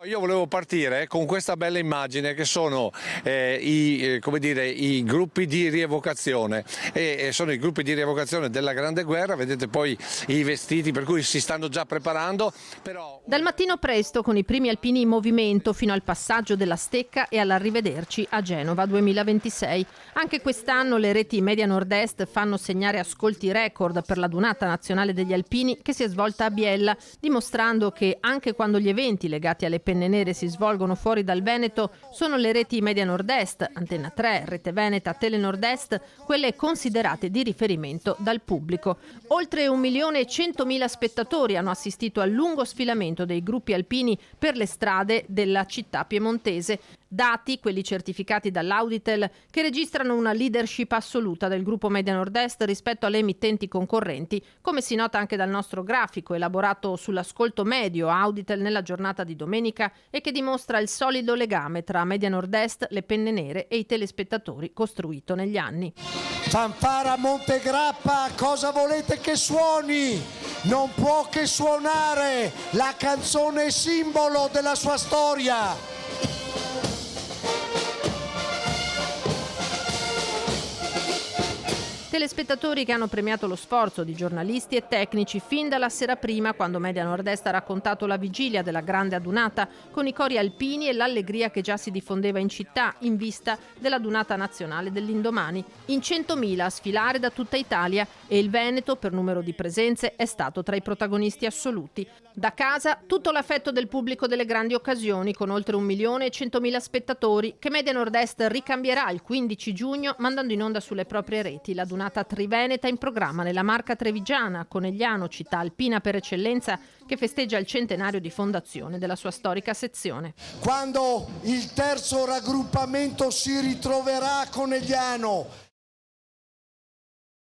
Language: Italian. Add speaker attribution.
Speaker 1: Io volevo partire con questa bella immagine che sono i gruppi di rievocazione e sono i gruppi di rievocazione della Grande Guerra, vedete poi i vestiti per cui si stanno già preparando.
Speaker 2: Dal mattino presto con i primi alpini in movimento fino al passaggio della Stecca e all'arrivederci a Genova 2026. Anche quest'anno le reti Media Nord-Est fanno segnare ascolti record per la Dunata Nazionale degli Alpini che si è svolta a Biella, dimostrando che anche quando gli eventi legati alle penne nere si svolgono fuori dal Veneto, sono le reti Media Nord-Est, Antenna 3, Rete Veneta, Tele Nord-Est, quelle considerate di riferimento dal pubblico. Oltre 1.100.000 spettatori hanno assistito al lungo sfilamento dei gruppi alpini per le strade della città piemontese. Dati, quelli certificati dall'Auditel, che registrano una leadership assoluta del gruppo Media Nord-Est rispetto alle emittenti concorrenti, come si nota anche dal nostro grafico elaborato sull'ascolto medio Auditel nella giornata di domenica e che dimostra il solido legame tra Media Nord-Est, le penne nere e i telespettatori costruito negli anni.
Speaker 3: Fanfara Montegrappa, cosa volete che suoni? Non può che suonare la canzone simbolo della sua storia.
Speaker 2: Telespettatori che hanno premiato lo sforzo di giornalisti e tecnici fin dalla sera prima, quando Media Nord-Est ha raccontato la vigilia della grande adunata con i cori alpini e l'allegria che già si diffondeva in città in vista della Dunata Nazionale dell'indomani. In 100.000 a sfilare da tutta Italia e il Veneto, per numero di presenze, è stato tra i protagonisti assoluti. Da casa tutto l'affetto del pubblico delle grandi occasioni, con oltre 1.100.000 spettatori, che Media Nord-Est ricambierà il 15 giugno mandando in onda sulle proprie reti la Dunata Triveneta in programma nella Marca Trevigiana, Conegliano, città alpina per eccellenza, che festeggia il centenario di fondazione della sua storica sezione.
Speaker 3: Quando il terzo raggruppamento si ritroverà a Conegliano